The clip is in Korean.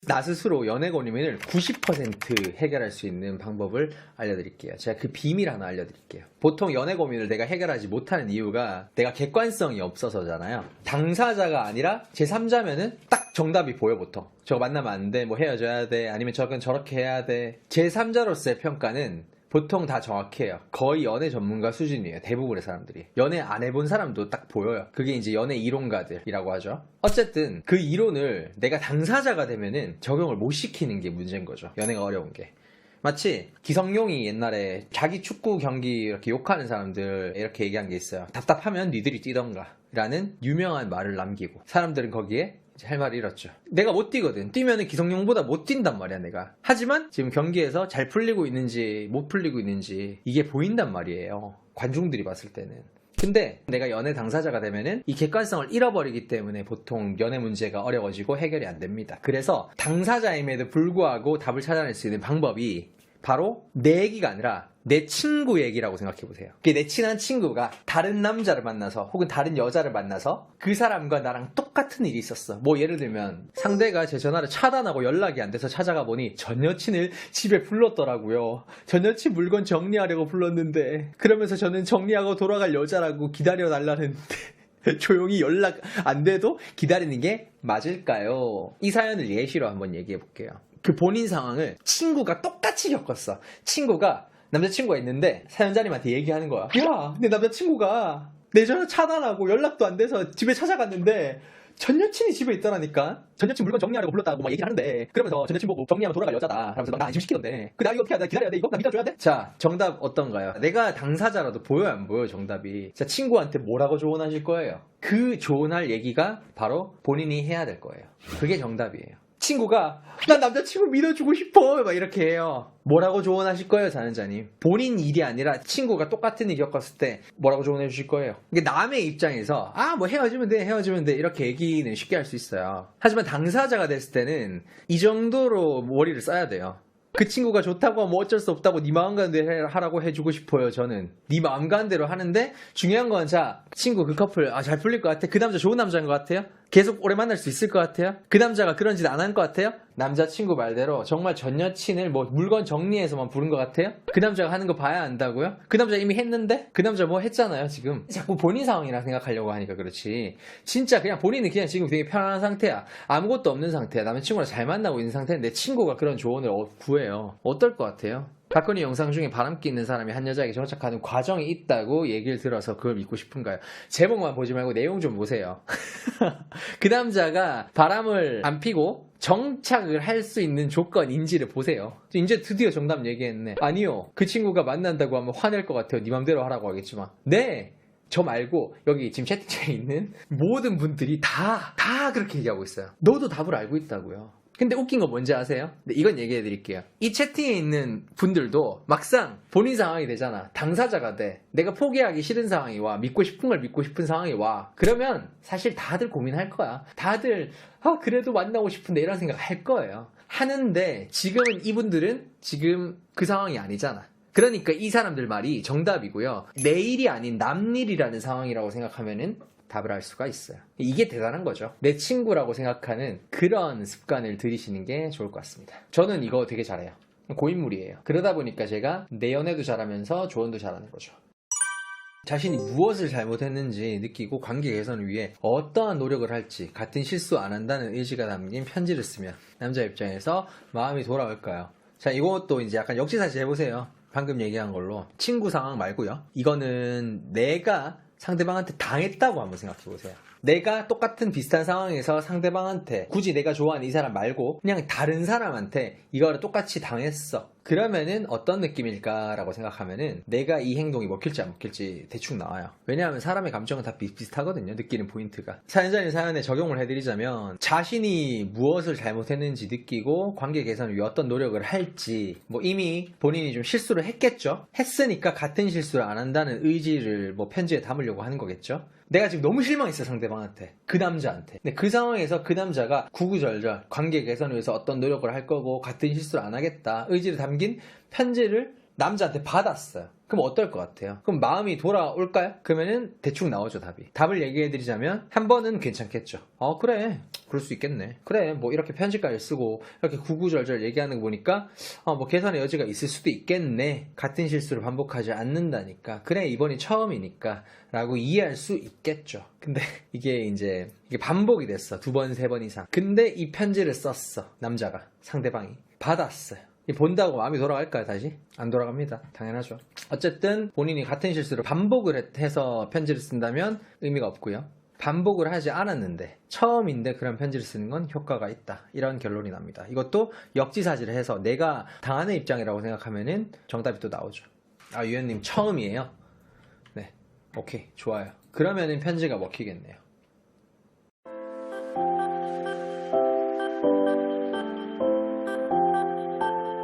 나 스스로 연애 고민을 90% 해결할 수 있는 방법을 알려드릴게요. 제가 그 비밀 하나 알려드릴게요. 보통 연애 고민을 내가 해결하지 못하는 이유가 내가 객관성이 없어서잖아요. 당사자가 아니라 제3자면은 딱 정답이 보여. 보통 저거 만나면 안 돼, 뭐 헤어져야 돼, 아니면 저건 저렇게 해야 돼. 제3자로서의 평가는 보통 다 정확해요. 거의 연애 전문가 수준이에요. 대부분의 사람들이. 연애 안 해본 사람도 딱 보여요. 그게 이제 연애 이론가들이라고 하죠. 어쨌든 그 이론을 내가 당사자가 되면은 적용을 못 시키는 게 문제인 거죠. 연애가 어려운 게. 마치 기성용이 옛날에 자기 축구 경기 이렇게 욕하는 사람들 이렇게 얘기한 게 있어요. 답답하면 니들이 뛰던가 라는 유명한 말을 남기고, 사람들은 거기에 할 말을 잃었죠. 내가 못 뛰거든. 뛰면은 기성용보다 못 뛴단 말이야, 내가. 하지만 지금 경기에서 잘 풀리고 있는지 못 풀리고 있는지 이게 보인단 말이에요. 관중들이 봤을 때는. 근데 내가 연애 당사자가 되면은 이 객관성을 잃어버리기 때문에 보통 연애 문제가 어려워지고 해결이 안 됩니다. 그래서 당사자임에도 불구하고 답을 찾아낼 수 있는 방법이 바로 내 얘기가 아니라 내 친구 얘기라고 생각해보세요. 내 친한 친구가 다른 남자를 만나서 혹은 다른 여자를 만나서 그 사람과 나랑 똑같은 일이 있었어. 뭐 예를 들면 상대가 제 전화를 차단하고 연락이 안 돼서 찾아가 보니 전 여친을 집에 불렀더라고요. 전 여친 물건 정리하려고 불렀는데, 그러면서 저는 정리하고 돌아갈 여자라고 기다려달라는데 조용히 연락 안 돼도 기다리는 게 맞을까요? 이 사연을 예시로 한번 얘기해 볼게요. 그 본인 상황을 친구가 똑같이 겪었어. 친구가 남자친구가 있는데 사연자님한테 얘기하는 거야. 야, 내 남자친구가 내 전화 차단하고 연락도 안 돼서 집에 찾아갔는데 전 여친이 집에 있더라니까. 전 여친 물건 정리하려고 불렀다고 막 얘기를 하는데, 그러면서 전 여친 보고 정리하면 돌아갈 여자다 하면서 나 안심시키던데 나 이거 어떻게 해야 돼? 기다려야 돼? 이거? 나 믿어줘야 돼? 자, 정답 어떤가요? 내가 당사자라도 보여요, 안 보여요, 정답이? 자, 친구한테 뭐라고 조언하실 거예요? 그 조언할 얘기가 바로 본인이 해야 될 거예요. 그게 정답이에요. 친구가 난 남자친구 믿어주고 싶어 막 이렇게 해요. 뭐라고 조언하실 거예요, 사연자님? 본인 일이 아니라 친구가 똑같은 일 겪었을 때 뭐라고 조언해 주실 거예요? 이게 남의 입장에서 뭐 헤어지면 돼 이렇게 얘기는 쉽게 할 수 있어요. 하지만 당사자가 됐을 때는 이 정도로 머리를 써야 돼요. 그 친구가 좋다고 하면 어쩔 수 없다고 네 마음 가는 대로 하라고 해주고 싶어요. 저는 네 마음 가는 대로 하는데, 중요한 건 자, 친구 그 커플 잘 풀릴 것 같아? 그 남자 좋은 남자인 것 같아요? 계속 오래 만날 수 있을 것 같아요? 그 남자가 그런 짓 안 할 것 같아요? 남자친구 말대로 정말 전 여친을 뭐 물건 정리해서만 부른 것 같아요? 그 남자가 하는 거 봐야 안다고요? 그 남자 이미 했는데? 그 남자 뭐 했잖아요, 지금. 자꾸 본인 상황이라 생각하려고 하니까 그렇지. 진짜 그냥 본인은 그냥 지금 되게 편안한 상태야. 아무것도 없는 상태야. 남자친구랑 잘 만나고 있는 상태인데 친구가 그런 조언을 구해요. 어떨 것 같아요? 박건희 영상 중에 바람기 있는 사람이 한 여자에게 정착하는 과정이 있다고 얘기를 들어서 그걸 믿고 싶은가요? 제목만 보지 말고 내용 좀 보세요. 그 남자가 바람을 안 피고 정착을 할 수 있는 조건인지를 보세요. 이제 드디어 정답 얘기했네. 아니요, 그 친구가 만난다고 하면 화낼 것 같아요. 네 맘대로 하라고 하겠지만. 네, 저 말고 여기 지금 채팅창에 있는 모든 분들이 다 그렇게 얘기하고 있어요. 너도 답을 알고 있다고요. 근데 웃긴 거 뭔지 아세요? 네, 이건 얘기해 드릴게요. 이 채팅에 있는 분들도 막상 본인 상황이 되잖아. 당사자가 돼. 내가 포기하기 싫은 상황이 와. 믿고 싶은 걸 믿고 싶은 상황이 와. 그러면 사실 다들 고민할 거야. 다들 그래도 만나고 싶은데 이런 생각 할 거예요. 하는데 지금은 이분들은 지금 그 상황이 아니잖아. 그러니까 이 사람들 말이 정답이고요. 내 일이 아닌 남 일이라는 상황이라고 생각하면은 답을 할 수가 있어요. 이게 대단한 거죠. 내 친구라고 생각하는 그런 습관을 들이시는 게 좋을 것 같습니다. 저는 이거 되게 잘해요. 고인물이에요. 그러다 보니까 제가 내 연애도 잘하면서 조언도 잘하는 거죠. 자신이 무엇을 잘못했는지 느끼고 관계 개선을 위해 어떠한 노력을 할지, 같은 실수 안 한다는 의지가 담긴 편지를 쓰면 남자 입장에서 마음이 돌아올까요? 자, 이것도 이제 약간 역지사지 해보세요. 방금 얘기한 걸로. 친구 상황 말고요. 이거는 내가 상대방한테 당했다고 한번 생각해보세요. 내가 똑같은 비슷한 상황에서 상대방한테, 굳이 내가 좋아하는 이 사람 말고 그냥 다른 사람한테 이거를 똑같이 당했어. 그러면은 어떤 느낌일까라고 생각하면은 내가 이 행동이 먹힐지 안 먹힐지 대충 나와요. 왜냐하면 사람의 감정은 다 비슷비슷하거든요. 느끼는 포인트가. 사연자님 사연에 적용을 해드리자면, 자신이 무엇을 잘못했는지 느끼고 관계 개선을 위해 어떤 노력을 할지, 뭐 이미 본인이 좀 실수를 했겠죠. 했으니까 같은 실수를 안 한다는 의지를 뭐 편지에 담으려고 하는 거겠죠. 내가 지금 너무 실망했어, 상대방한테. 그 남자한테. 근데 그 상황에서 그 남자가 구구절절 관계 개선을 위해서 어떤 노력을 할 거고 같은 실수를 안 하겠다 의지를 담긴 편지를 남자한테 받았어요. 그럼 어떨 것 같아요? 그럼 마음이 돌아올까요? 그러면은 대충 나오죠, 답이. 답을 얘기해드리자면 한 번은 괜찮겠죠. 그래. 그럴 수 있겠네. 그래, 뭐 이렇게 편지까지 쓰고 이렇게 구구절절 얘기하는 거 보니까 뭐 계산의 여지가 있을 수도 있겠네. 같은 실수를 반복하지 않는다니까. 그래, 이번이 처음이니까 라고 이해할 수 있겠죠. 근데 이게 반복이 됐어. 2번, 3번 이상. 근데 이 편지를 썼어. 남자가. 상대방이. 받았어요. 본다고 마음이 돌아갈까요, 다시? 안 돌아갑니다. 당연하죠. 어쨌든 본인이 같은 실수를 반복을 해서 편지를 쓴다면 의미가 없고요. 반복을 하지 않았는데 처음인데 그런 편지를 쓰는 건 효과가 있다. 이런 결론이 납니다. 이것도 역지사지를 해서 내가 당하는 입장이라고 생각하면은 정답이 또 나오죠. 유현님 처음이에요? 네. 오케이. 좋아요. 그러면은 편지가 먹히겠네요.